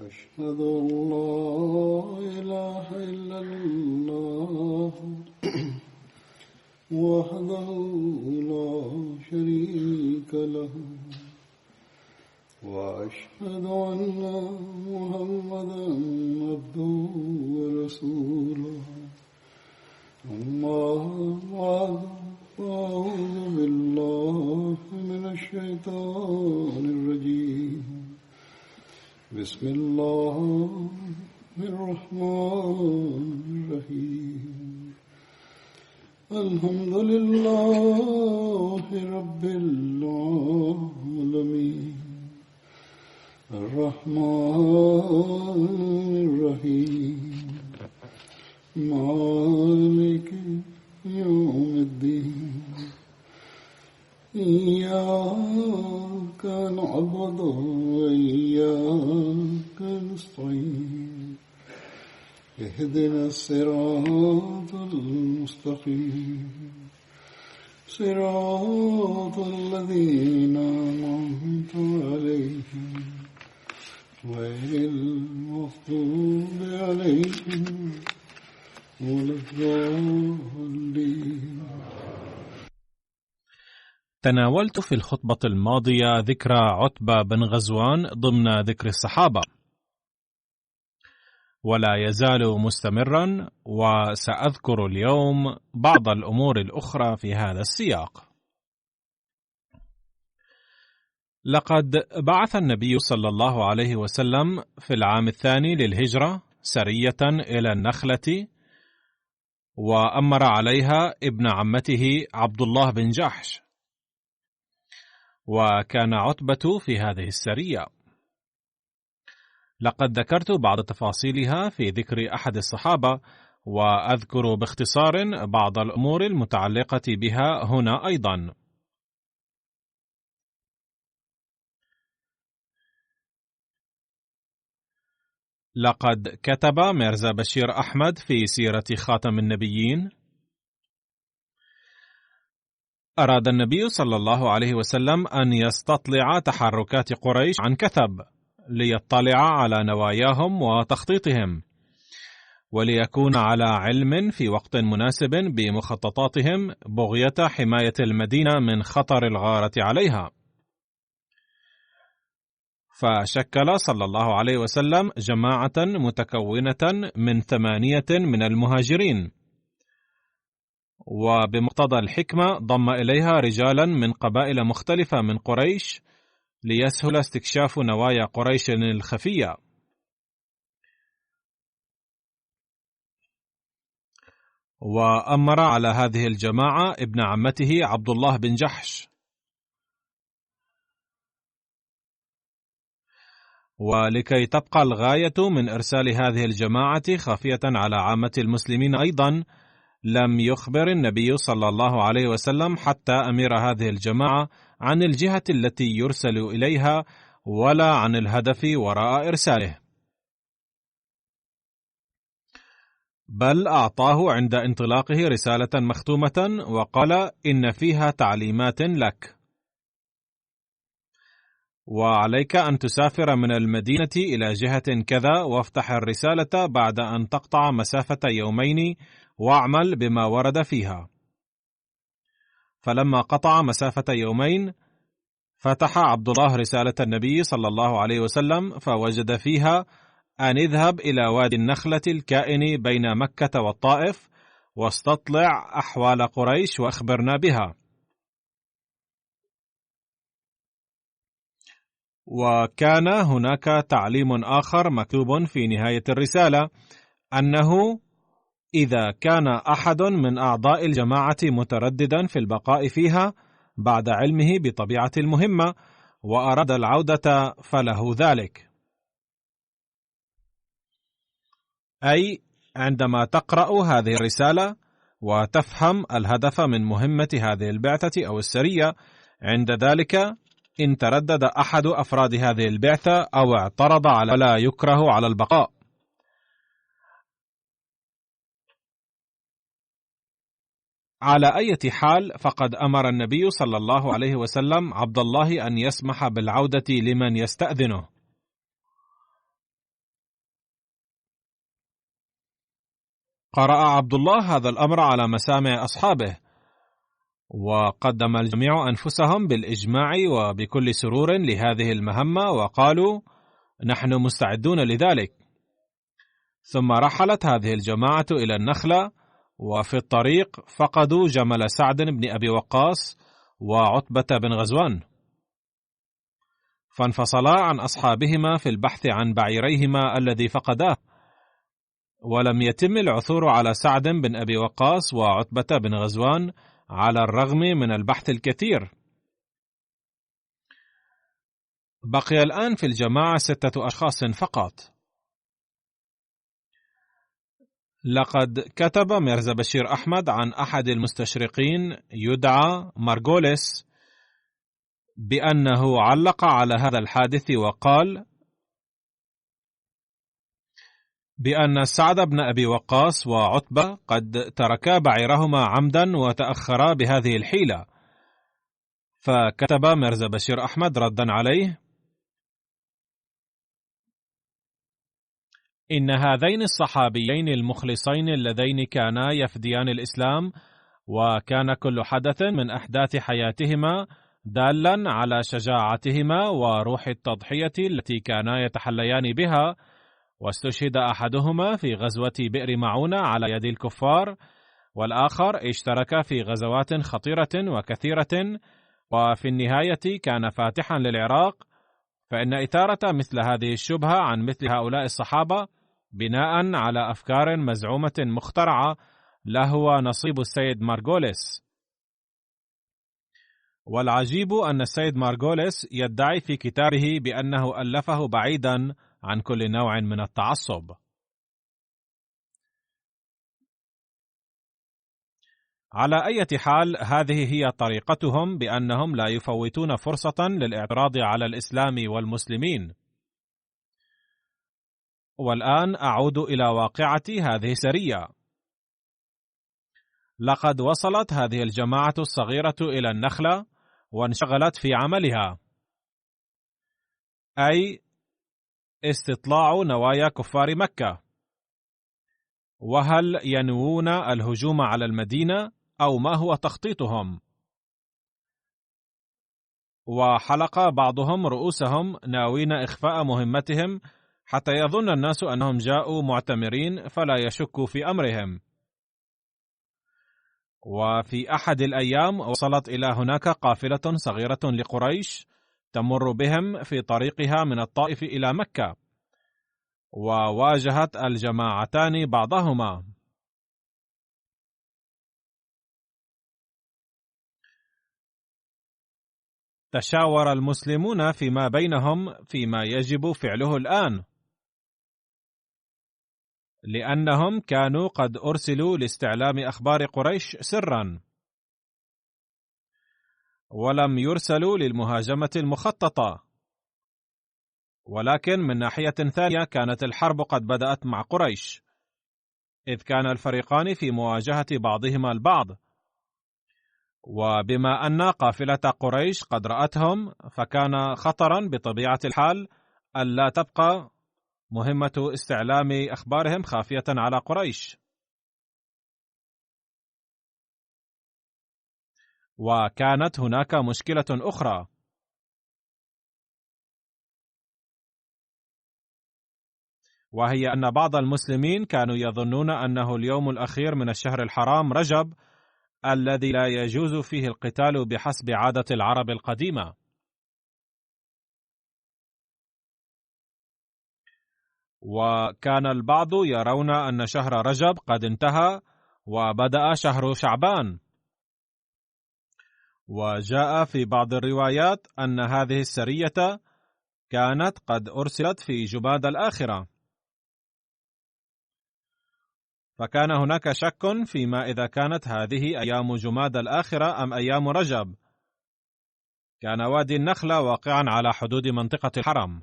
أشهد أن لا إله إلا الله وحده لا شريك له وأشهد أن محمدا عبده ورسوله أما بعد فأعوذ بالله من الشيطان الرجيم بسم الله الرحمن الرحيم الحمد لله رب العالمين الرحمن الرحيم مالك يوم الدين إياك نعبد وإياك نستعين اهدنا الصراط المستقيم صراط الذين أنعمت عليهم غير المغضوب عليهم ولا الضالين. تناولت في الخطبة الماضية ذكر عتبة بن غزوان ضمن ذكر الصحابة، ولا يزال مستمرا، وسأذكر اليوم بعض الأمور الأخرى في هذا السياق. لقد بعث النبي صلى الله عليه وسلم في العام الثاني للهجرة سرية إلى النخلة، وأمر عليها ابن عمته عبد الله بن جحش، وكان عتبة في هذه السرية. لقد ذكرت بعض تفاصيلها في ذكر أحد الصحابة، وأذكر باختصار بعض الأمور المتعلقة بها هنا أيضا. لقد كتب ميرزا بشير أحمد في سيرة خاتم النبيين: أراد النبي صلى الله عليه وسلم أن يستطلع تحركات قريش عن كثب، ليطلع على نواياهم وتخطيطهم، وليكون على علم في وقت مناسب بمخططاتهم بغية حماية المدينة من خطر الغارة عليها. فشكل صلى الله عليه وسلم جماعة متكونة من 8 من المهاجرين، وبمقتضى الحكمة ضم إليها رجالا من قبائل مختلفة من قريش ليسهل استكشاف نوايا قريش الخفية. وأمر على هذه الجماعة ابن عمته عبد الله بن جحش. ولكي تبقى الغاية من إرسال هذه الجماعة خافية على عامة المسلمين أيضا، لم يخبر النبي صلى الله عليه وسلم حتى أمير هذه الجماعة عن الجهة التي يرسل إليها، ولا عن الهدف وراء إرساله، بل أعطاه عند انطلاقه رسالة مختومة وقال: إن فيها تعليمات لك، وعليك أن تسافر من المدينة إلى جهة كذا، وافتح الرسالة بعد أن تقطع مسافة 2 يوم، واعمل بما ورد فيها. فلما قطع مسافة 2 يوم فتح عبد الله رسالة النبي صلى الله عليه وسلم، فوجد فيها أن اذهب إلى وادي النخلة الكائن بين مكة والطائف، واستطلع أحوال قريش وأخبرنا بها. وكان هناك تعليم آخر مكتوب في نهاية الرسالة، أنه إذا كان أحد من أعضاء الجماعة مترددا في البقاء فيها بعد علمه بطبيعة المهمة وأراد العودة فله ذلك. أي عندما تقرأ هذه الرسالة وتفهم الهدف من مهمة هذه البعثة أو السرية، عند ذلك إن تردد أحد أفراد هذه البعثة أو اعترض على لا يكره على البقاء. على أي حال، فقد أمر النبي صلى الله عليه وسلم عبد الله أن يسمح بالعودة لمن يستأذنه، قرأ عبد الله هذا الأمر على مسامع أصحابه، وقدم الجميع أنفسهم بالإجماع وبكل سرور لهذه المهمة، وقالوا: نحن مستعدون لذلك. ثم رحلت هذه الجماعة إلى النخلة، وفي الطريق فقدوا جمل سعد بن أبي وقاص وعتبة بن غزوان، فانفصلا عن أصحابهما في البحث عن بعيريهما الذي فقداه، ولم يتم العثور على سعد بن أبي وقاص وعتبة بن غزوان على الرغم من البحث الكثير. بقي الآن في الجماعة 6 أشخاص فقط. لقد كتب ميرزا بشير أحمد عن أحد المستشرقين يدعى مارغوليس بأنه علق على هذا الحادث وقال بأن سعد بن أبي وقاص وعتبة قد تركا بعيرهما عمدا وتأخرا بهذه الحيلة. فكتب ميرزا بشير أحمد ردا عليه: إن هذين الصحابيين المخلصين اللذين كانا يفديان الإسلام، وكان كل حدث من أحداث حياتهما دالا على شجاعتهما وروح التضحية التي كانا يتحليان بها، واستشهد أحدهما في غزوة بئر معونة على يد الكفار، والآخر اشترك في غزوات خطيرة وكثيرة، وفي النهاية كان فاتحا للعراق. فإن إثارة مثل هذه الشبهة عن مثل هؤلاء الصحابة بناء على أفكار مزعومة مخترعة لهو نصيب السيد مارغوليس. والعجيب أن السيد مارغوليس يدعي في كتابه بأنه ألفه بعيدا عن كل نوع من التعصب. على أي حال، هذه هي طريقتهم، بأنهم لا يفوتون فرصة للاعتراض على الإسلام والمسلمين. والآن أعود إلى واقعة هذه السرية. لقد وصلت هذه الجماعة الصغيرة إلى النخلة وانشغلت في عملها، أي استطلاع نوايا كفار مكة، وهل ينوون الهجوم على المدينة أو ما هو تخطيطهم. وحلق بعضهم رؤوسهم ناوين إخفاء مهمتهم حتى يظن الناس أنهم جاءوا معتمرين فلا يشكوا في أمرهم. وفي أحد الأيام وصلت إلى هناك قافلة صغيرة لقريش تمر بهم في طريقها من الطائف إلى مكة، وواجهت الجماعتان بعضهما. تشاور المسلمون فيما بينهم فيما يجب فعله الآن، لأنهم كانوا قد أرسلوا لاستعلام أخبار قريش سرا، ولم يرسلوا للمهاجمة المخططة. ولكن من ناحية ثانية كانت الحرب قد بدأت مع قريش، إذ كان الفريقان في مواجهة بعضهما البعض. وبما أن قافلة قريش قد رأتهم، فكان خطرا بطبيعة الحال ألا تبقى مهمة استعلام أخبارهم خافية على قريش. وكانت هناك مشكلة أخرى، وهي أن بعض المسلمين كانوا يظنون أنه اليوم الأخير من الشهر الحرام رجب، الذي لا يجوز فيه القتال بحسب عادة العرب القديمة. وكان البعض يرون أن شهر رجب قد انتهى وبدأ شهر شعبان. وجاء في بعض الروايات أن هذه السرية كانت قد أرسلت في جماد الآخرة، فكان هناك شك فيما إذا كانت هذه أيام جماد الآخرة أم أيام رجب. كان وادي النخلة واقعا على حدود منطقة الحرم،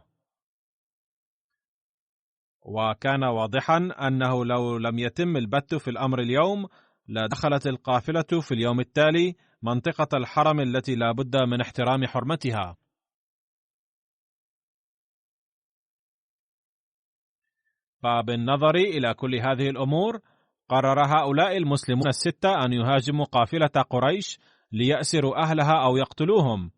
وكان واضحا أنه لو لم يتم البت في الأمر اليوم لدخلت القافلة في اليوم التالي منطقة الحرم التي لا بد من احترام حرمتها. فبالنظر إلى كل هذه الأمور قرر هؤلاء المسلمون الستة أن يهاجموا قافلة قريش ليأسروا أهلها أو يقتلوهم،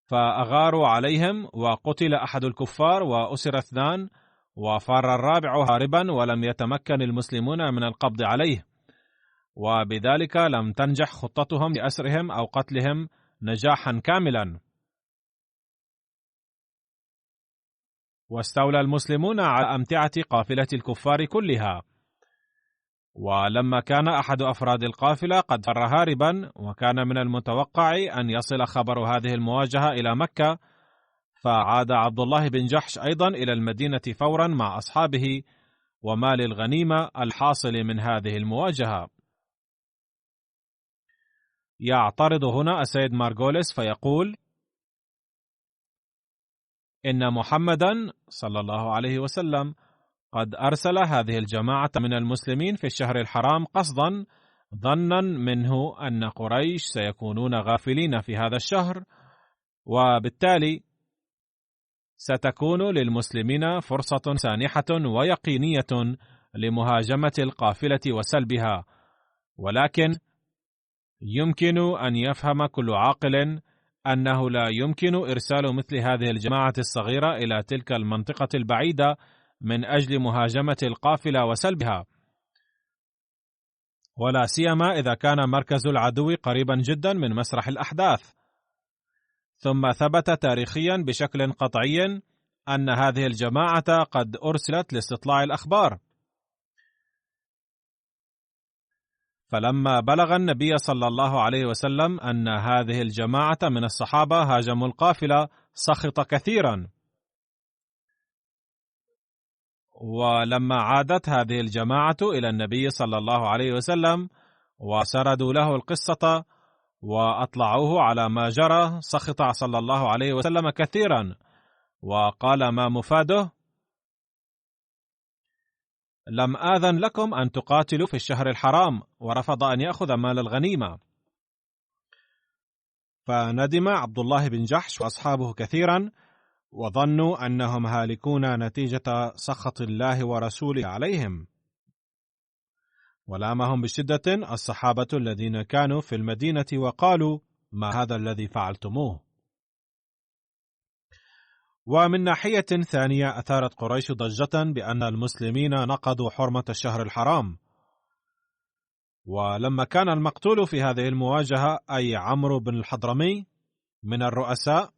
فأغاروا عليهم وقتل أحد الكفار وأسر 2، وفر الرابع هاربا ولم يتمكن المسلمون من القبض عليه، وبذلك لم تنجح خطتهم لأسرهم أو قتلهم نجاحا كاملا. واستولى المسلمون على أمتعة قافلة الكفار كلها. ولما كان أحد أفراد القافلة قد فر هاربا، وكان من المتوقع أن يصل خبر هذه المواجهة إلى مكة، فعاد عبد الله بن جحش أيضا إلى المدينة فورا مع أصحابه ومال الغنيمة الحاصل من هذه المواجهة. يعترض هنا السيد مارغوليس فيقول: إن محمدا صلى الله عليه وسلم قد أرسل هذه الجماعة من المسلمين في الشهر الحرام قصدا، ظنا منه أن قريش سيكونون غافلين في هذا الشهر، وبالتالي ستكون للمسلمين فرصة سانحة ويقينية لمهاجمة القافلة وسلبها. ولكن يمكن أن يفهم كل عاقل أنه لا يمكن إرسال مثل هذه الجماعة الصغيرة إلى تلك المنطقة البعيدة من أجل مهاجمة القافلة وسلبها، ولا سيما إذا كان مركز العدو قريبا جدا من مسرح الأحداث. ثم ثبت تاريخيا بشكل قطعي أن هذه الجماعة قد أرسلت لاستطلاع الأخبار، فلما بلغ النبي صلى الله عليه وسلم أن هذه الجماعة من الصحابة هاجموا القافلة سخط كثيرا. ولما عادت هذه الجماعة إلى النبي صلى الله عليه وسلم وسردوا له القصة وأطلعوه على ما جرى، سخط صلى الله عليه وسلم كثيرا وقال: ما مفاده؟ لم آذن لكم أن تقاتلوا في الشهر الحرام، ورفض أن يأخذ مال الغنيمة. فندم عبد الله بن جحش وأصحابه كثيرا، وظنوا أنهم هالكون نتيجة سخط الله ورسوله عليهم. ولامهم بشدة الصحابة الذين كانوا في المدينة وقالوا: ما هذا الذي فعلتموه؟ ومن ناحية ثانية أثارت قريش ضجة بأن المسلمين نقضوا حرمة الشهر الحرام. ولما كان المقتول في هذه المواجهة أي عمرو بن الحضرمي من الرؤساء،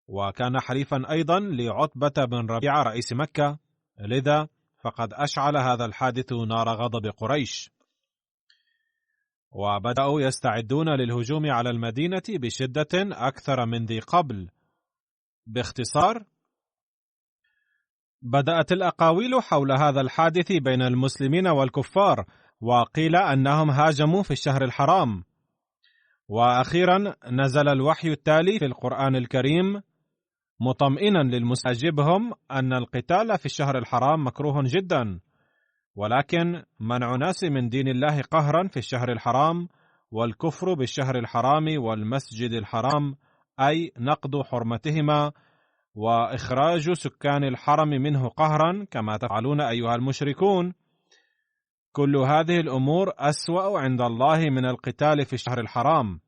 وكان حليفا أيضا لعتبة بن ربيعة رئيس مكة، لذا فقد أشعل هذا الحادث نار غضب قريش، وبدأوا يستعدون للهجوم على المدينة بشدة أكثر من ذي قبل. باختصار، بدأت الأقاويل حول هذا الحادث بين المسلمين والكفار، وقيل أنهم هاجموا في الشهر الحرام. وأخيرا نزل الوحي التالي في القرآن الكريم مطمئنا للمستجيبهم أن القتال في الشهر الحرام مكروه جدا، ولكن منع ناس من دين الله قهرا في الشهر الحرام والكفر بالشهر الحرام والمسجد الحرام، أي نقض حرمتهما وإخراج سكان الحرم منه قهرا كما تفعلون أيها المشركون، كل هذه الأمور أسوأ عند الله من القتال في الشهر الحرام.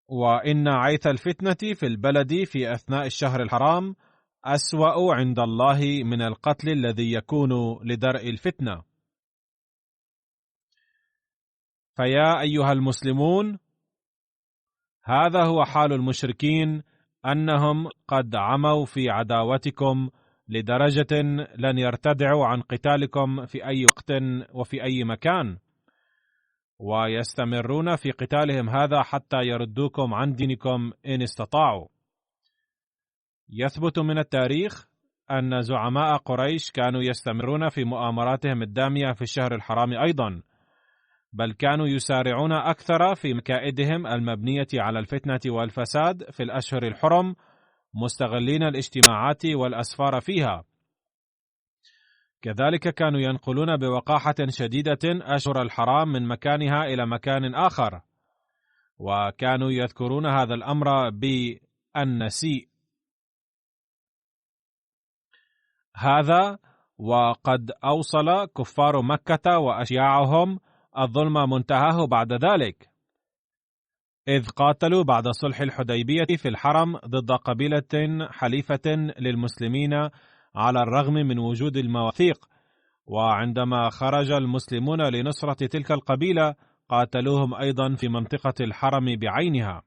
وإن عيث الفتنة في البلد في أثناء الشهر الحرام أسوأ عند الله من القتل الذي يكون لدرء الفتنة. فيا أيها المسلمون، هذا هو حال المشركين، أنهم قد عموا في عداوتكم لدرجة لن يرتدعوا عن قتالكم في أي وقت وفي أي مكان، ويستمرون في قتالهم هذا حتى يردوكم عن دينكم إن استطاعوا. يثبت من التاريخ أن زعماء قريش كانوا يستمرون في مؤامراتهم الدامية في الشهر الحرام أيضا، بل كانوا يسارعون أكثر في مكائدهم المبنية على الفتنة والفساد في الأشهر الحرم، مستغلين الاجتماعات والأسفار فيها. كذلك كانوا ينقلون بوقاحة شديدة أشهر الحرام من مكانها إلى مكان آخر، وكانوا يذكرون هذا الأمر بالنسيء. هذا وقد أوصل كفار مكة وأشياعهم الظلم منتهاه بعد ذلك، إذ قاتلوا بعد صلح الحديبية في الحرم ضد قبيلة حليفة للمسلمين على الرغم من وجود المواثيق، وعندما خرج المسلمون لنصرة تلك القبيلة قاتلوهم أيضا في منطقة الحرم بعينها.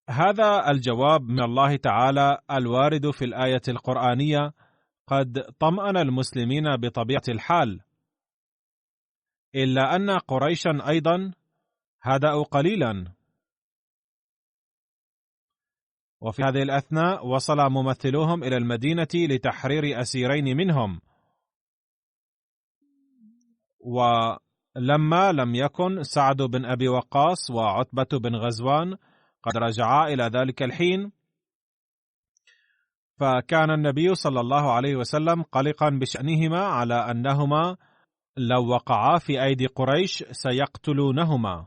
هذا الجواب من الله تعالى الوارد في الآية القرآنية قد طمأن المسلمين بطبيعة الحال، إلا أن قريشا أيضا هدأوا قليلا. وفي هذه الأثناء وصل ممثلوهم إلى المدينة لتحرير أسيرين منهم، ولما لم يكن سعد بن أبي وقاص وعتبة بن غزوان قد رجعا إلى ذلك الحين، فكان النبي صلى الله عليه وسلم قلقا بشأنهما على أنهما لو وقعا في أيدي قريش سيقتلونهما،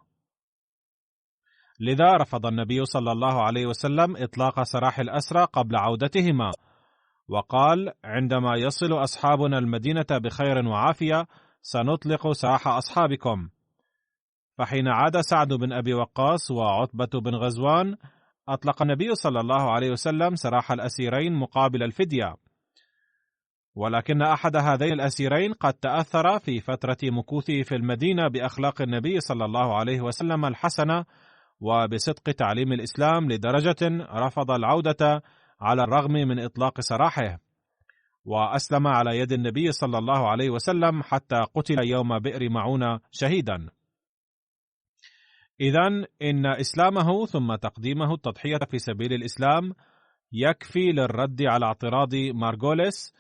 لذا رفض النبي صلى الله عليه وسلم إطلاق سراح الأسرى قبل عودتهما، وقال: عندما يصل أصحابنا المدينة بخير وعافية سنطلق سراح أصحابكم. فحين عاد سعد بن أبي وقاص وعتبة بن غزوان أطلق النبي صلى الله عليه وسلم سراح الأسيرين مقابل الفدية، ولكن أحد هذين الأسيرين قد تأثر في فترة مكوثه في المدينة بأخلاق النبي صلى الله عليه وسلم الحسنة وبصدق تعليم الإسلام لدرجة رفض العودة على الرغم من إطلاق سراحه، وأسلم على يد النبي صلى الله عليه وسلم حتى قتل يوم بئر معونة شهيدا. إذن إن إسلامه ثم تقديمه التضحية في سبيل الإسلام يكفي للرد على اعتراض مارغوليس،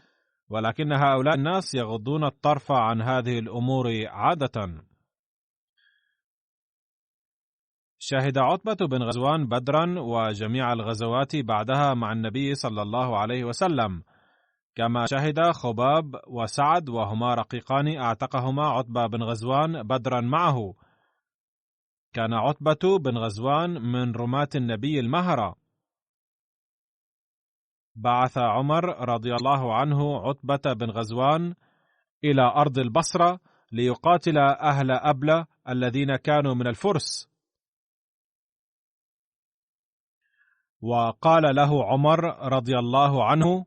ولكن هؤلاء الناس يغضون الطرف عن هذه الأمور عادة. شهد عتبة بن غزوان بدرا وجميع الغزوات بعدها مع النبي صلى الله عليه وسلم، كما شهد خباب وسعد وهما رقيقان اعتقهما عتبة بن غزوان بدرا معه. كان عتبة بن غزوان من رماة النبي المهرة. بعث عمر رضي الله عنه عتبة بن غزوان إلى أرض البصرة ليقاتل أهل أبلة الذين كانوا من الفرس، وقال له عمر رضي الله عنه: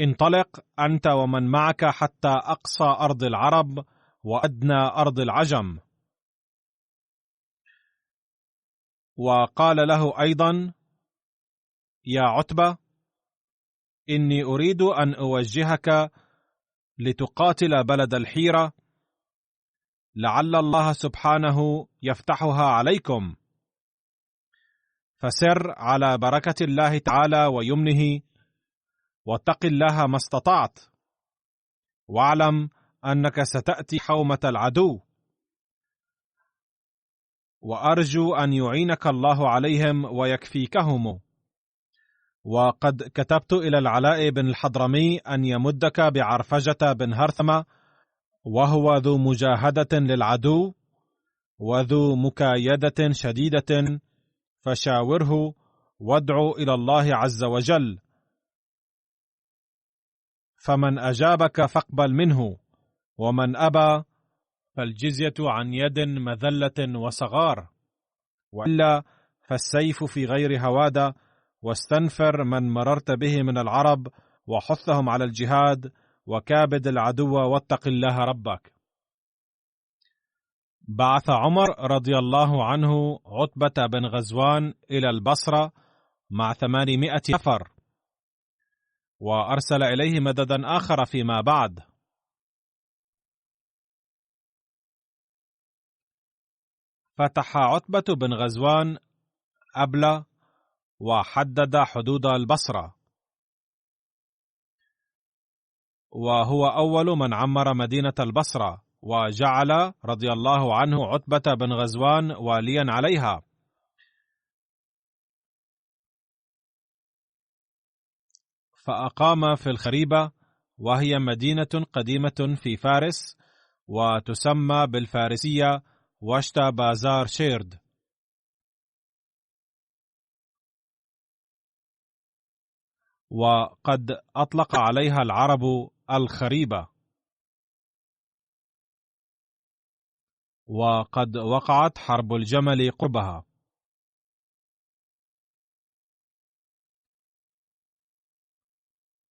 انطلق أنت ومن معك حتى أقصى أرض العرب وأدنى أرض العجم. وقال له أيضا: يا عتبة، إني أريد أن أوجهك لتقاتل بلد الحيرة، لعل الله سبحانه يفتحها عليكم، فسر على بركة الله تعالى ويمنه، واتق الله ما استطعت، واعلم أنك ستأتي حومة العدو، وأرجو أن يعينك الله عليهم ويكفيكهم. وقد كتبت إلى العلاء بن الحضرمي أن يمدك بعرفجة بن هرثمة، وهو ذو مجاهدة للعدو وذو مكايدة شديدة، فشاوره وادعو إلى الله عز وجل، فمن أجابك فاقبل منه، ومن أبى فالجزية عن يد مذلة وصغار، وإلا فالسيف في غير هوادة، واستنفر من مررت به من العرب وحثهم على الجهاد، وكابد العدو واتق الله ربك. بعث عمر رضي الله عنه عتبة بن غزوان إلى البصرة مع 800 نفر، وأرسل إليه مددا آخر فيما بعد. فتح عتبة بن غزوان أبلة وحدد حدود البصرة، وهو أول من عمر مدينة البصرة، وجعل رضي الله عنه عتبة بن غزوان واليا عليها. فأقام في الخريبة، وهي مدينة قديمة في فارس، وتسمى بالفارسية وشتا بازار شيرد، وقد أطلق عليها العرب الخريبة، وقد وقعت حرب الجمل قربها.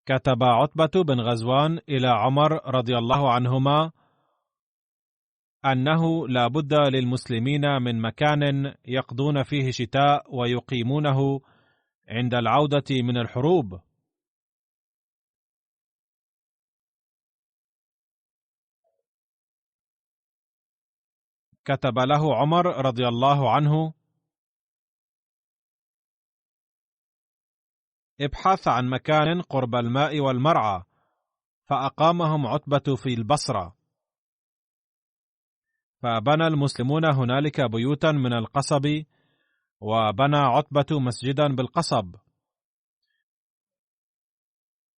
كتب عتبة بن غزوان إلى عمر رضي الله عنهما أنه لا بد للمسلمين من مكان يقضون فيه شتاء ويقيمونه عند العودة من الحروب. كتب له عمر رضي الله عنه: ابحث عن مكان قرب الماء والمرعى، فأقامهم عتبة في البصرة، فبنى المسلمون هنالك بيوتا من القصب، وبنى عتبة مسجدا بالقصب،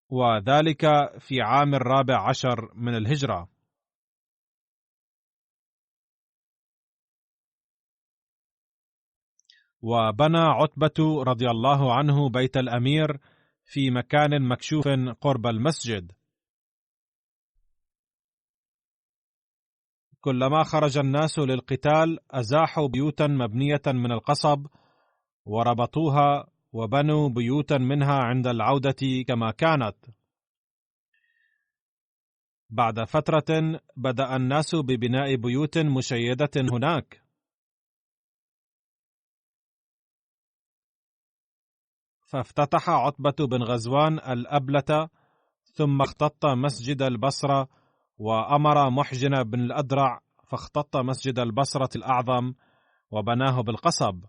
وذلك في عام 14 من الهجرة. وبنى عتبة رضي الله عنه بيت الأمير في مكان مكشوف قرب المسجد. كلما خرج الناس للقتال أزاحوا بيوتا مبنية من القصب وربطوها وبنوا بيوتا منها عند العودة كما كانت. بعد فترة بدأ الناس ببناء بيوت مشيدة هناك، فافتتح عتبة بن غزوان الأبلة، ثم اختط مسجد البصرة، وأمر محجن بن الأدرع فاختط مسجد البصرة الأعظم وبناه بالقصب.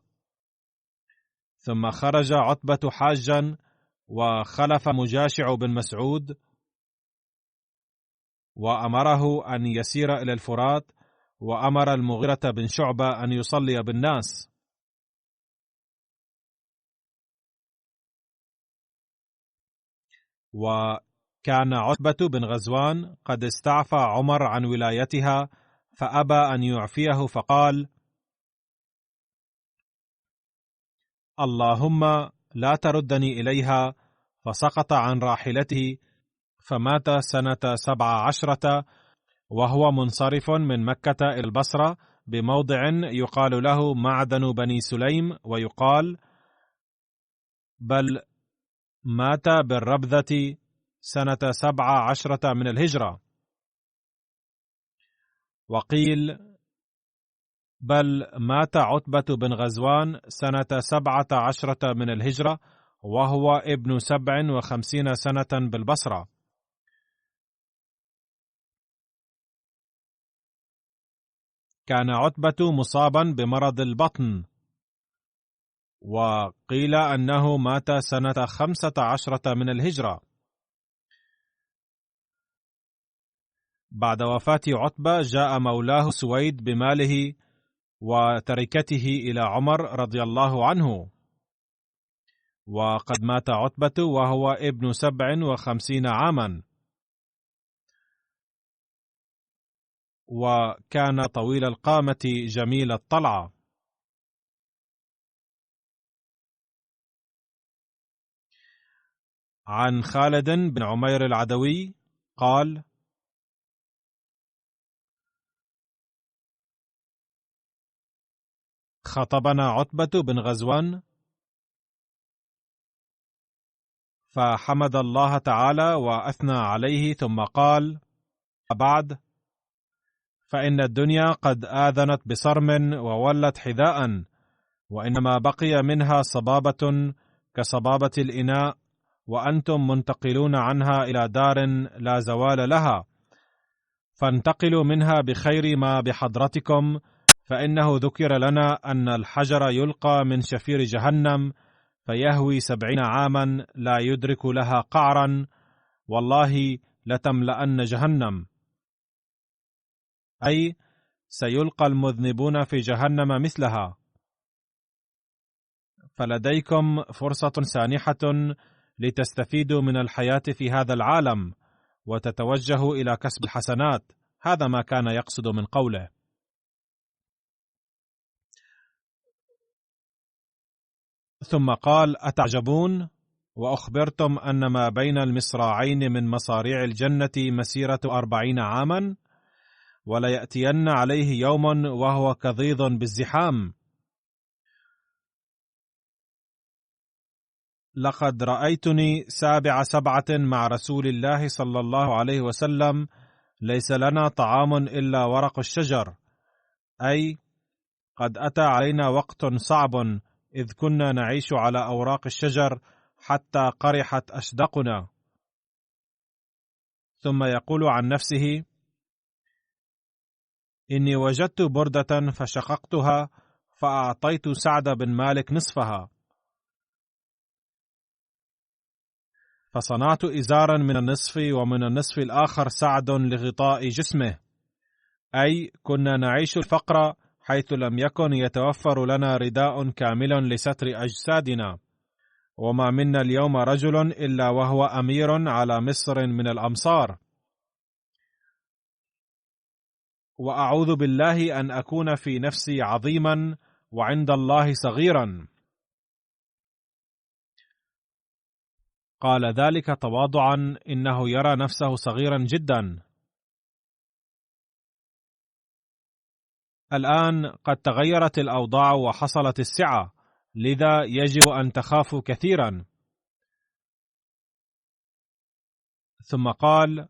ثم خرج عتبة حاجا وخلف مجاشع بن مسعود وأمره أن يسير إلى الفرات، وأمر المغيرة بن شعبة أن يصلي بالناس. وكان عتبة بن غزوان قد استعفى عمر عن ولايتها فأبى أن يعفيه، فقال: اللهم لا تردني إليها، فسقط عن راحلته فمات سنة 17 وهو منصرف من مكة إلى البصرة بموضع يقال له معدن بني سليم، ويقال بل مات بالربذة سنة 17 من الهجرة، وقيل بل مات عتبة بن غزوان سنة 17 من الهجرة وهو ابن 57 سنة بالبصرة. كان عتبة مصابا بمرض البطن، وقيل أنه مات سنة 15 من الهجرة. بعد وفاة عتبة جاء مولاه سويد بماله وتركته إلى عمر رضي الله عنه، وقد مات عتبة وهو ابن 57 عاما، وكان طويل القامة جميل الطلعة. عن خالد بن عمير العدوي قال: خطبنا عتبة بن غزوان فحمد الله تعالى وأثنى عليه، ثم قال: بعد، فإن الدنيا قد آذنت بصرم وولت حذاء، وإنما بقي منها صبابة كصبابة الإناء، وأنتم منتقلون عنها إلى دار لا زوال لها، فانتقلوا منها بخير ما بحضرتكم، فإنه ذكر لنا أن الحجر يلقى من شفير جهنم فيهوي 70 عاما لا يدرك لها قعرا، والله لتملأن جهنم، أي سيلقى المذنبون في جهنم مثلها. فلديكم فرصة سانحة لتستفيدوا من الحياة في هذا العالم وتتوجهوا إلى كسب الحسنات. هذا ما كان يقصد من قوله. ثم قال: أتعجبون؟ وأخبرتم أن ما بين المصراعين من مصاريع الجنة مسيرة 40 عاما، وليأتين عليه يوم وهو كظيظ بالزحام. لقد رأيتني 7 مع رسول الله صلى الله عليه وسلم، ليس لنا طعام إلا ورق الشجر، أي قد أتى علينا وقت صعب إذ كنا نعيش على أوراق الشجر حتى قرحت أشداقنا. ثم يقول عن نفسه: إني وجدت بردة فشققتها فأعطيت سعد بن مالك نصفها، فصنعت إزارا من النصف ومن النصف الآخر سعد لغطاء جسمه، أي كنا نعيش الفقر حيث لم يكن يتوفر لنا رداء كامل لستر أجسادنا، وما منا اليوم رجل إلا وهو أمير على مصر من الأمصار، وأعوذ بالله أن أكون في نفسي عظيما وعند الله صغيرا. قال ذلك تواضعا، إنه يرى نفسه صغيرا جدا. الآن قد تغيرت الأوضاع وحصلت السعة، لذا يجب أن تخافوا كثيرا. ثم قال: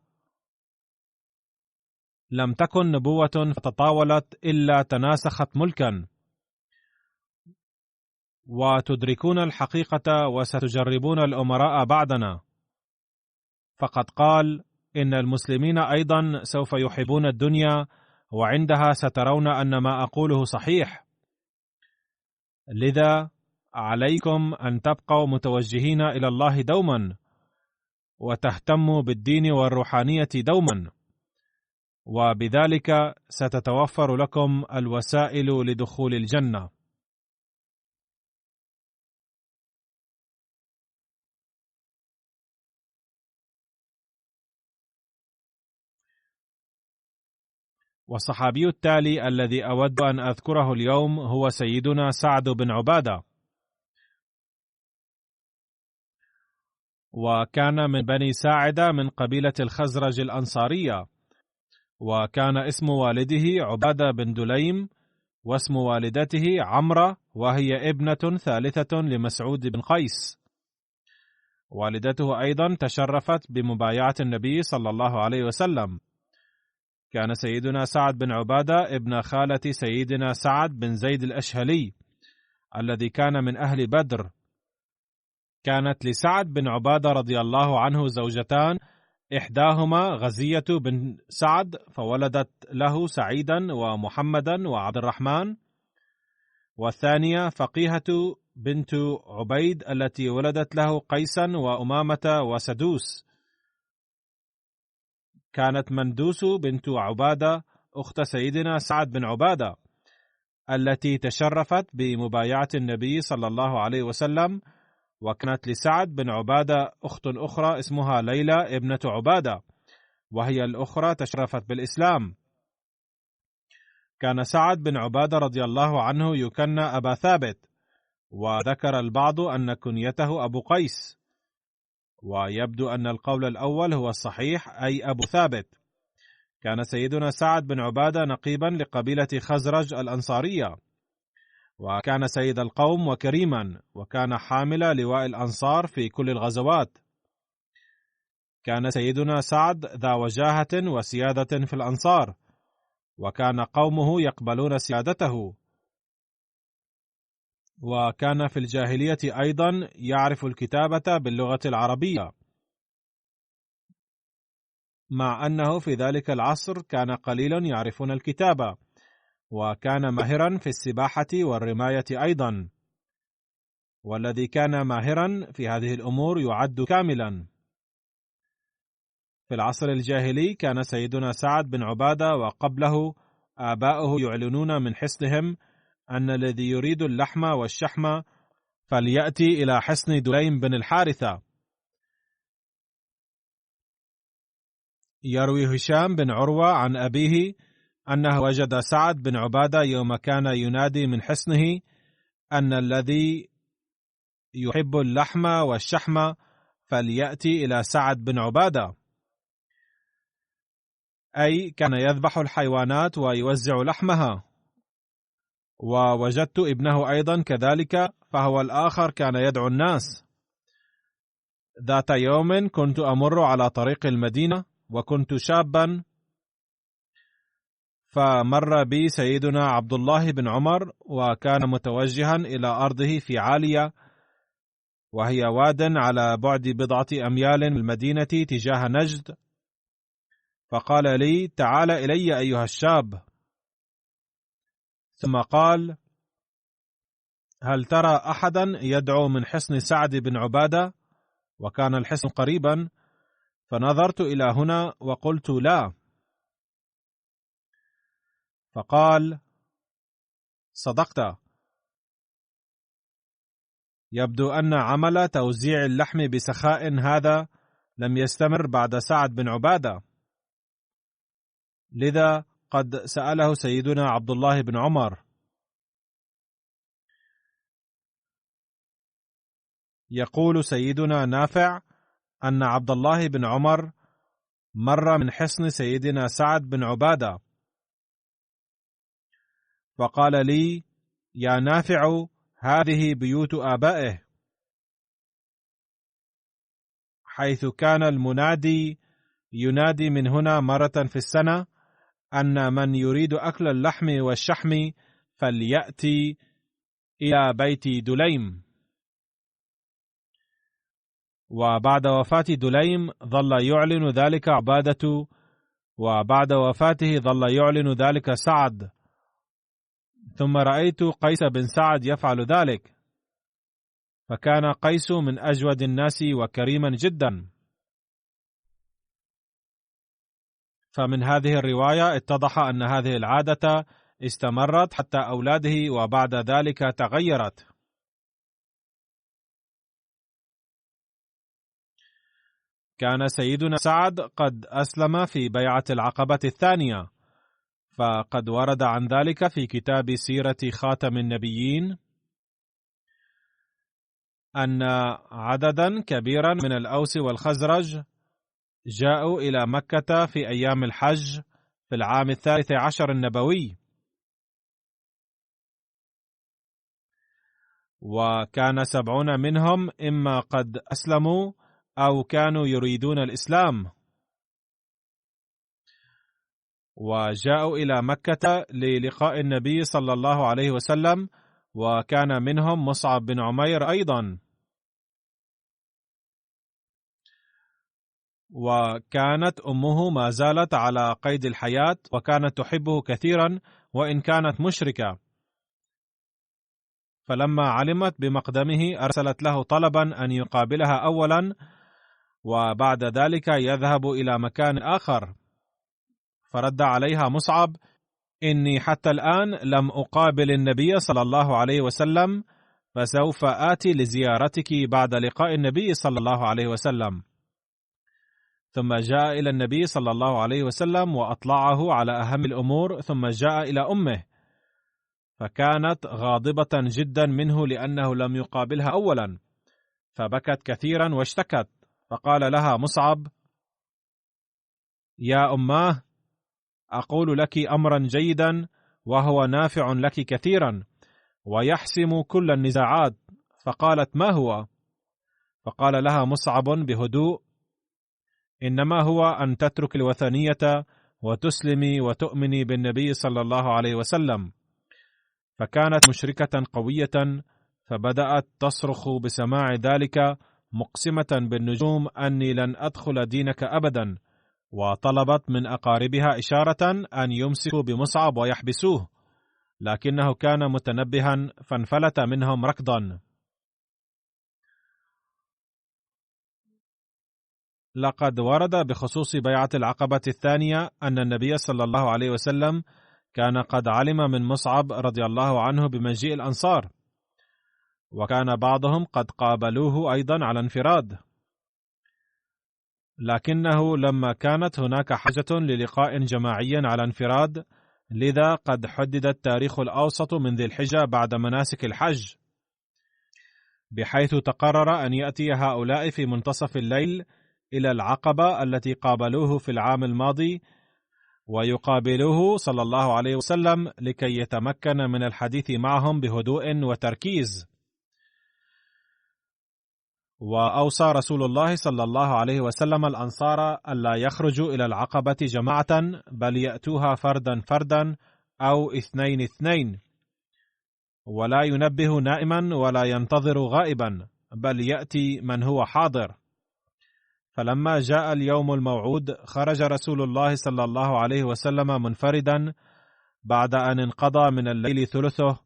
لم تكن نبوة فتطاولت إلا تناسخت ملكا، وتدركون الحقيقة وستجربون الأمراء بعدنا. فقد قال: إن المسلمين أيضا سوف يحبون الدنيا، وعندها سترون أن ما أقوله صحيح، لذا عليكم أن تبقوا متوجهين إلى الله دوما، وتهتموا بالدين والروحانية دوما، وبذلك ستتوفر لكم الوسائل لدخول الجنة. والصحابي التالي الذي أود أن أذكره اليوم هو سيدنا سعد بن عبادة، وكان من بني ساعدة من قبيلة الخزرج الأنصارية، وكان اسم والده عبادة بن دليم، واسم والدته عمرة، وهي ابنة ثالثة لمسعود بن قيس. والدته أيضا تشرفت بمبايعة النبي صلى الله عليه وسلم. كان سيدنا سعد بن عبادة ابن خالة سيدنا سعد بن زيد الأشهلي الذي كان من أهل بدر. كانت لسعد بن عبادة رضي الله عنه زوجتان، إحداهما غزية بن سعد فولدت له سعيدا ومحمدا وعبد الرحمن، والثانية فقيهة بنت عبيد التي ولدت له قيسا وأمامة وسدوس. كانت مندوس بنت عبادة أخت سيدنا سعد بن عبادة التي تشرفت بمبايعة النبي صلى الله عليه وسلم، وكانت لسعد بن عبادة أخت أخرى اسمها ليلى ابنة عبادة، وهي الأخرى تشرفت بالإسلام. كان سعد بن عبادة رضي الله عنه يكنى أبا ثابت، وذكر البعض أن كنيته أبو قيس، ويبدو أن القول الأول هو الصحيح، أي أبو ثابت. كان سيدنا سعد بن عبادة نقيبا لقبيلة خزرج الأنصارية، وكان سيد القوم وكريما، وكان حامل لواء الأنصار في كل الغزوات. كان سيدنا سعد ذا وجاهة وسيادة في الأنصار، وكان قومه يقبلون سيادته، وكان في الجاهلية أيضا يعرف الكتابة باللغة العربية، مع أنه في ذلك العصر كان قليل يعرفون الكتابة، وكان ماهرا في السباحة والرماية أيضا، والذي كان ماهرا في هذه الأمور يعد كاملا. في العصر الجاهلي كان سيدنا سعد بن عبادة وقبله آباؤه يعلنون من حصنهم أن الذي يريد اللحم والشحم فليأتي إلى حصن دليم بن الحارثة. يروي هشام بن عروة عن أبيه أنه وجد سعد بن عبادة يوم كان ينادي من حصنه أن الذي يحب اللحم والشحم فليأتي إلى سعد بن عبادة، أي كان يذبح الحيوانات ويوزع لحمها. ووجدت ابنه أيضا كذلك، فهو الآخر كان يدعو الناس. ذات يوم كنت أمر على طريق المدينة وكنت شابا، فمر بي سيدنا عبد الله بن عمر، وكان متوجها إلى أرضه في عالية، وهي واد على بعد 10 أميال من المدينة تجاه نجد. فقال لي: تعال إلي أيها الشاب. ثم قال: هل ترى أحدا يدعو من حصن سعد بن عبادة؟ وكان الحصن قريبا، فنظرت إلى هنا وقلت: لا. فقال: صدقت، يبدو أن عمل توزيع اللحم بسخاء هذا لم يستمر بعد سعد بن عبادة، لذا قد سأله سيدنا عبد الله بن عمر. يقول سيدنا نافع أن عبد الله بن عمر مر من حصن سيدنا سعد بن عبادة، فقال لي: يا نافع، هذه بيوت آبائه، حيث كان المنادي ينادي من هنا مرة في السنة أن من يريد أكل اللحم والشحم فليأتي إلى بيت دليم. وبعد وفاة دليم ظل يعلن ذلك عبادة، وبعد وفاته ظل يعلن ذلك سعد، ثم رأيت قيس بن سعد يفعل ذلك، فكان قيس من أجود الناس وكريما جدا. فمن هذه الرواية اتضح أن هذه العادة استمرت حتى أولاده، وبعد ذلك تغيرت. كان سيدنا سعد قد أسلم في بيعة العقبة الثانية، فقد ورد عن ذلك في كتاب سيرة خاتم النبيين أن عددا كبيرا من الأوس والخزرج جاءوا إلى مكة في أيام الحج في العام 13 النبوي، وكان 70 منهم إما قد أسلموا أو كانوا يريدون الإسلام، وجاءوا إلى مكة للقاء النبي صلى الله عليه وسلم، وكان منهم مصعب بن عمير أيضا. وكانت أمه ما زالت على قيد الحياة، وكانت تحبه كثيرا وإن كانت مشركة، فلما علمت بمقدمه أرسلت له طلبا أن يقابلها أولا، وبعد ذلك يذهب إلى مكان آخر. فرد عليها مصعب: إني حتى الآن لم أقابل النبي صلى الله عليه وسلم، فسوف آتي لزيارتك بعد لقاء النبي صلى الله عليه وسلم. ثم جاء إلى النبي صلى الله عليه وسلم وأطلعه على أهم الأمور، ثم جاء إلى أمه، فكانت غاضبة جدا منه لأنه لم يقابلها أولا، فبكت كثيرا واشتكت. فقال لها مصعب: يا أماه، أقول لك أمرا جيدا وهو نافع لك كثيرا ويحسم كل النزاعات. فقالت: ما هو؟ فقال لها مصعب بهدوء: إنما هو أن تترك الوثنية وتسلمي وتؤمني بالنبي صلى الله عليه وسلم. فكانت مشركة قوية، فبدأت تصرخ بسماع ذلك مقسمة بالنجوم أني لن أدخل دينك أبدا، وطلبت من أقاربها إشارة أن يمسكوا بمصعب ويحبسوه، لكنه كان متنبها فانفلت منهم ركضا. لقد ورد بخصوص بيعة العقبة الثانية أن النبي صلى الله عليه وسلم كان قد علم من مصعب رضي الله عنه بمجيء الأنصار، وكان بعضهم قد قابلوه أيضا على انفراد، لكنه لما كانت هناك حاجة للقاء جماعي على انفراد، لذا قد حدد التاريخ الأوسط من ذي الحجة بعد مناسك الحج. بحيث تقرر أن يأتي هؤلاء في منتصف الليل إلى العقبة التي قابلوه في العام الماضي، ويقابلوه صلى الله عليه وسلم لكي يتمكن من الحديث معهم بهدوء وتركيز. وأوصى رسول الله صلى الله عليه وسلم الأنصار ألا يخرجوا إلى العقبة جماعة، بل يأتوها فردا فردا أو 2 ولا ينبه نائما ولا ينتظر غائبا، بل يأتي من هو حاضر. فلما جاء اليوم الموعود خرج رسول الله صلى الله عليه وسلم منفردا بعد أن انقضى من الليل ثلثه،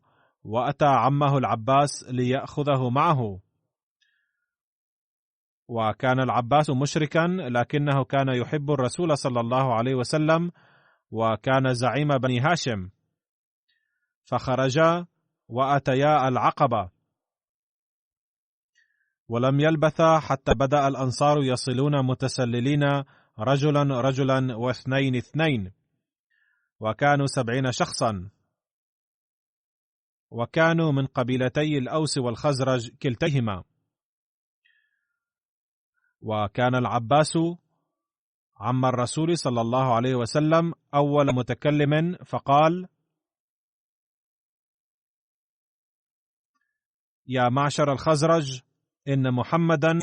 وأتى عمه العباس ليأخذه معه. وكان العباس مشركا، لكنه كان يحب الرسول صلى الله عليه وسلم، وكان زعيم بني هاشم. فخرجا وأتيا العقبة، ولم يلبثا حتى بدأ الأنصار يصلون متسللين رجلا رجلا و2 وكانوا 70 شخصا، وكانوا من قبيلتي الأوس والخزرج كلتيهما. وكان العباس عم الرسول صلى الله عليه وسلم أول متكلم، فقال: يا معشر الخزرج، إن محمدا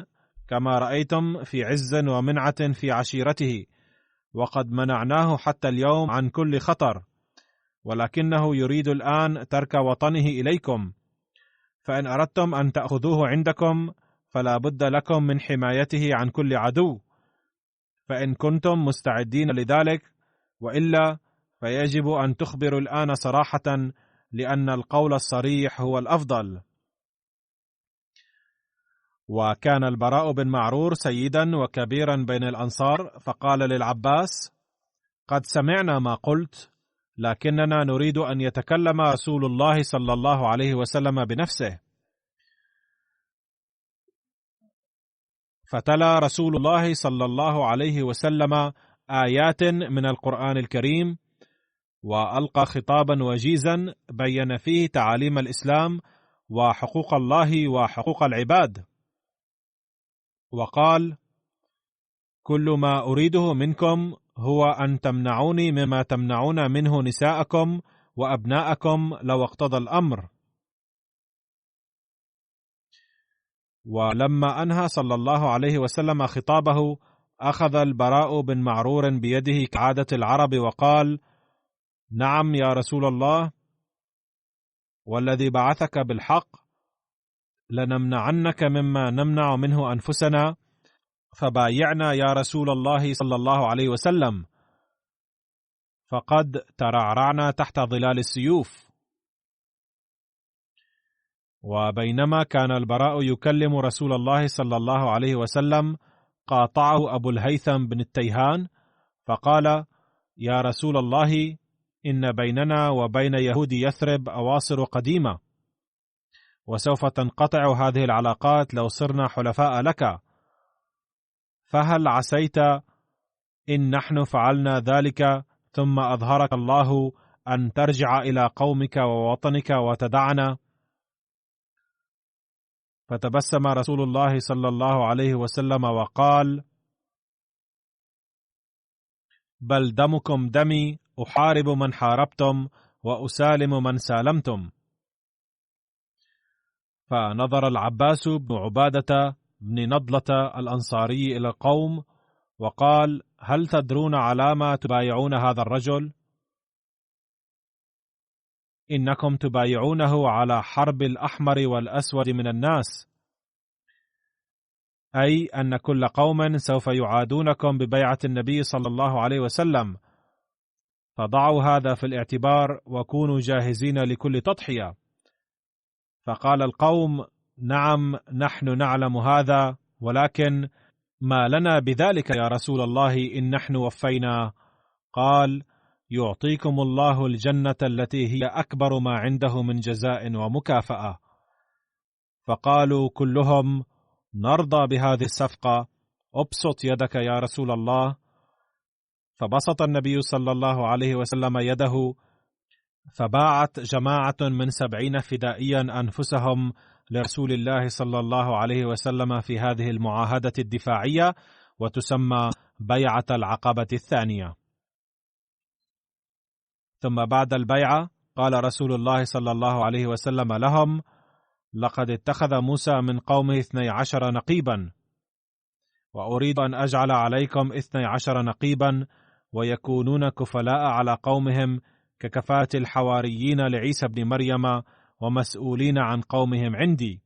كما رأيتم في عز ومنعة في عشيرته، وقد منعناه حتى اليوم عن كل خطر، ولكنه يريد الآن ترك وطنه إليكم، فإن أردتم أن تأخذوه عندكم فلا بد لكم من حمايته عن كل عدو، فإن كنتم مستعدين لذلك، وإلا فيجب أن تخبروا الآن صراحة، لأن القول الصريح هو الأفضل. وكان البراء بن معرور سيدا وكبيرا بين الأنصار، فقال للعباس: قد سمعنا ما قلت، لكننا نريد أن يتكلم رسول الله صلى الله عليه وسلم بنفسه. فتلا رسول الله صلى الله عليه وسلم آيات من القرآن الكريم، وألقى خطابا وجيزا بين فيه تعاليم الإسلام وحقوق الله وحقوق العباد، وقال: كل ما أريده منكم هو أن تمنعوني مما تمنعون منه نساءكم وأبناءكم لو اقتضى الأمر. ولما أنهى صلى الله عليه وسلم خطابه، أخذ البراء بن معرور بيده كعادة العرب وقال: نعم يا رسول الله، والذي بعثك بالحق لنمنعنك مما نمنع منه أنفسنا، فبايعنا يا رسول الله صلى الله عليه وسلم، فقد ترعرعنا تحت ظلال السيوف. وبينما كان البراء يكلم رسول الله صلى الله عليه وسلم، قاطعه أبو الهيثم بن التيهان فقال: يا رسول الله، إن بيننا وبين يهود يثرب أواصر قديمة، وسوف تنقطع هذه العلاقات لو صرنا حلفاء لك، فهل عسيت إن نحن فعلنا ذلك ثم أظهرك الله أن ترجع إلى قومك ووطنك وتدعنا؟ فتبسم رسول الله صلى الله عليه وسلم وقال: بل دمكم دمي، أحارب من حاربتم وأسالم من سالمتم. فنظر العباس بن عبادة بن نضلة الأنصاري إلى القوم وقال: هل تدرون على ما تبايعون هذا الرجل؟ إنكم تبايعونه على حرب الأحمر والأسود من الناس، أي أن كل قوم سوف يعادونكم ببيعة النبي صلى الله عليه وسلم، فضعوا هذا في الاعتبار وكونوا جاهزين لكل تضحية. فقال القوم: نعم، نحن نعلم هذا، ولكن ما لنا بذلك يا رسول الله إن نحن وفينا؟ قال: يعطيكم الله الجنة التي هي أكبر ما عنده من جزاء ومكافأة. فقالوا كلهم: نرضى بهذه الصفقة، أبسط يدك يا رسول الله. فبسط النبي صلى الله عليه وسلم يده، فباعت جماعة من 70 فدائيا أنفسهم لرسول الله صلى الله عليه وسلم في هذه المعاهدة الدفاعية، وتسمى بيعة العقبة الثانية. ثم بعد البيعة قال رسول الله صلى الله عليه وسلم لهم: لقد اتخذ موسى من قومه 12 نقيبا، وأريد أن أجعل عليكم 12 نقيبا، ويكونون كفلاء على قومهم ككفاءة الحواريين لعيسى بن مريم، ومسؤولين عن قومهم عندي،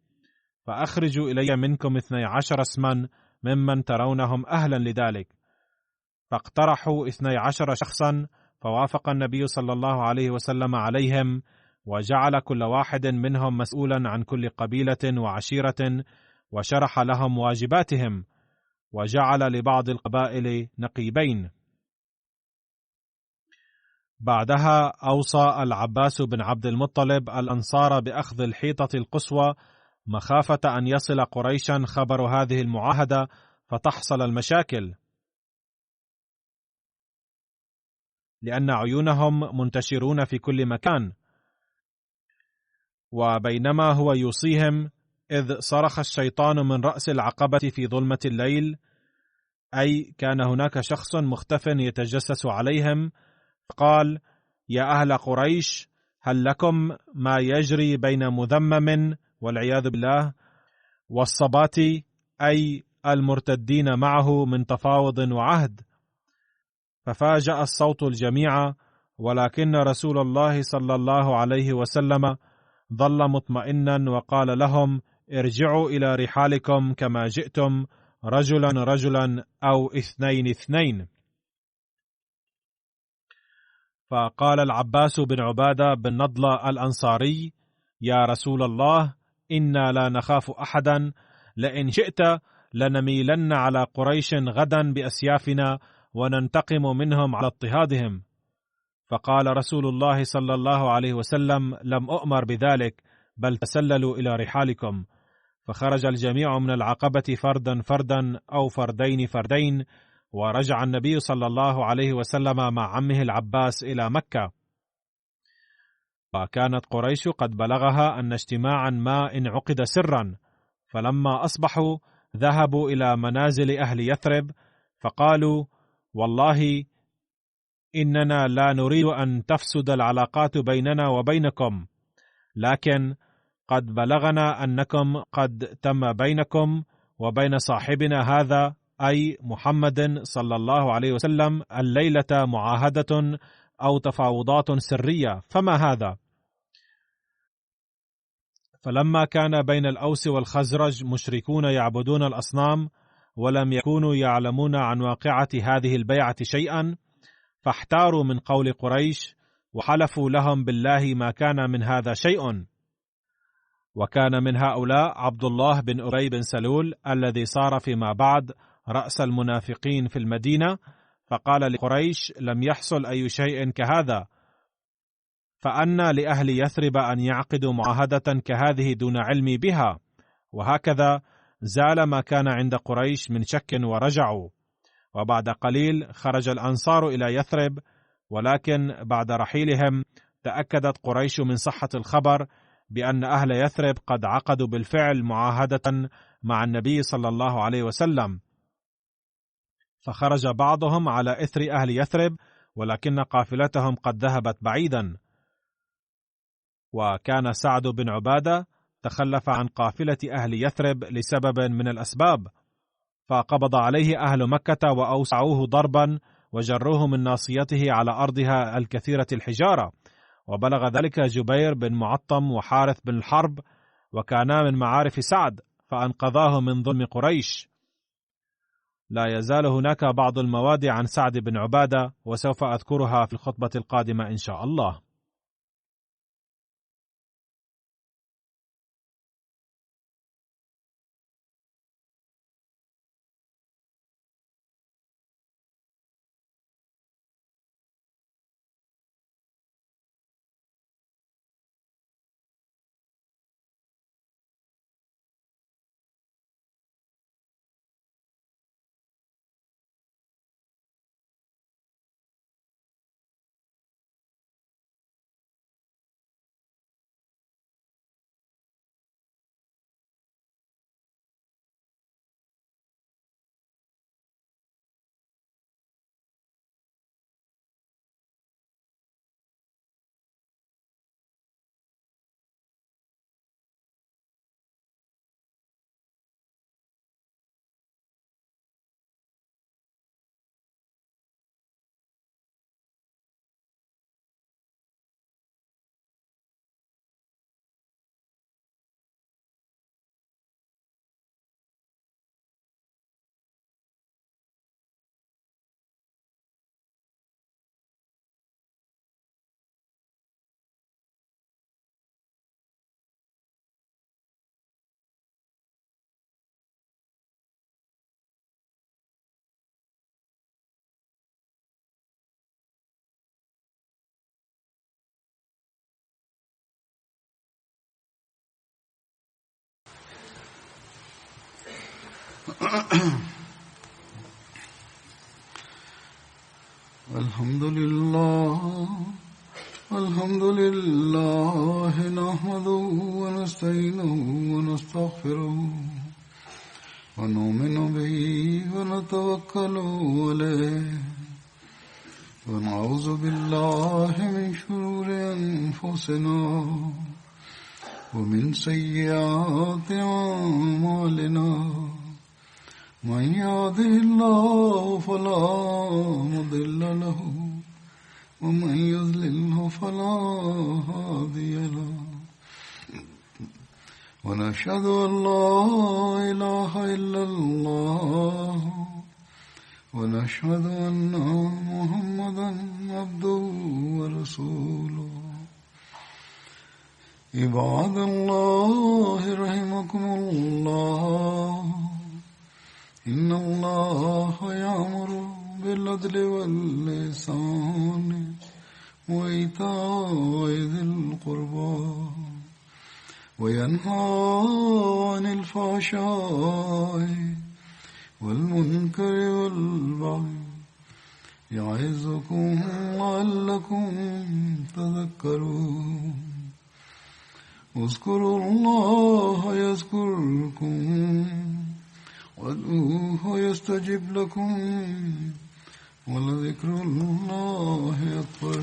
فأخرجوا إلي منكم 12 اسما ممن ترونهم أهلا لذلك. فاقترحوا 12 شخصا، فوافق النبي صلى الله عليه وسلم عليهم، وجعل كل واحد منهم مسؤولا عن كل قبيلة وعشيرة، وشرح لهم واجباتهم، وجعل لبعض القبائل نقيبين. بعدها أوصى العباس بن عبد المطلب الأنصار بأخذ الحيطة القصوى، مخافة أن يصل قريشا خبر هذه المعاهدة فتحصل المشاكل، لأن عيونهم منتشرون في كل مكان. وبينما هو يوصيهم، إذ صرخ الشيطان من رأس العقبة في ظلمة الليل، أي كان هناك شخص مختف يتجسس عليهم، قال: يا أهل قريش، هل لكم ما يجري بين مذمم والعياذ بالله والصبات، أي المرتدين معه، من تفاوض وعهد؟ ففاجأ الصوت الجميع، ولكن رسول الله صلى الله عليه وسلم ظل مطمئنا وقال لهم: ارجعوا إلى رحالكم كما جئتم، رجلا رجلا أو 2 فقال العباس بن عبادة بن نضلة الأنصاري: يا رسول الله، إنا لا نخاف أحدا، لئن شئت لنميلن على قريش غدا بأسيافنا وننتقم منهم على اضطهادهم. فقال رسول الله صلى الله عليه وسلم: لم أؤمر بذلك، بل تسللوا إلى رحالكم. فخرج الجميع من العقبة فردا فردا أو فردين فردين، ورجع النبي صلى الله عليه وسلم مع عمه العباس إلى مكة. وكانت قريش قد بلغها أن اجتماعا ما انعقد سرا، فلما أصبحوا ذهبوا إلى منازل أهل يثرب، فقالوا: والله إننا لا نريد أن تفسد العلاقات بيننا وبينكم، لكن قد بلغنا أنكم قد تم بينكم وبين صاحبنا هذا، أي محمد صلى الله عليه وسلم، الليلة معاهدة أو تفاوضات سرية، فما هذا؟ فلما كان بين الأوس والخزرج مشركون يعبدون الأصنام، ولم يكونوا يعلمون عن واقعة هذه البيعة شيئا، فاحتاروا من قول قريش، وحلفوا لهم بالله ما كان من هذا شيء. وكان من هؤلاء عبد الله بن أبي بن سلول، الذي صار فيما بعد رأس المنافقين في المدينة، فقال لقريش: لم يحصل أي شيء كهذا، فأنى لأهل يثرب أن يعقدوا معاهدة كهذه دون علمي بها. وهكذا زال ما كان عند قريش من شك ورجعوا. وبعد قليل خرج الأنصار إلى يثرب، ولكن بعد رحيلهم تأكدت قريش من صحة الخبر بأن أهل يثرب قد عقدوا بالفعل معاهدة مع النبي صلى الله عليه وسلم، فخرج بعضهم على إثر أهل يثرب، ولكن قافلتهم قد ذهبت بعيدا. وكان سعد بن عبادة تخلف عن قافلة أهل يثرب لسبب من الأسباب، فقبض عليه أهل مكة وأوسعوه ضربا، وجروه من ناصيته على أرضها الكثيرة الحجارة. وبلغ ذلك جبير بن معطم وحارث بن الحرب، وكانا من معارف سعد، فأنقذاه من ظلم قريش. لا يزال هناك بعض المواد عن سعد بن عبادة، وسوف أذكرها في الخطبة القادمة إن شاء الله. الحمد لله نحمده ونستعينه ونستغفره ونؤمن به ونتوكل عليه ونعوذ بالله من شرور أنفسنا ومن سيئات أعمالنا من يهده الله فلا مضل له ومن يضلله فلا هادي له ونشهد أن لا إله إلا الله ونشهد أن محمدا عبده ورسوله عباد الله رحمكم الله إن الله يأمر بالعدل والإحسان وإيتاء ذي القربى وينهى عن الفحشاء والمنكر والبغي يعظكم لعلكم تذكرون اذكروا الله يذكركم وادعوه يستجب لكم ولذكر الله أكبر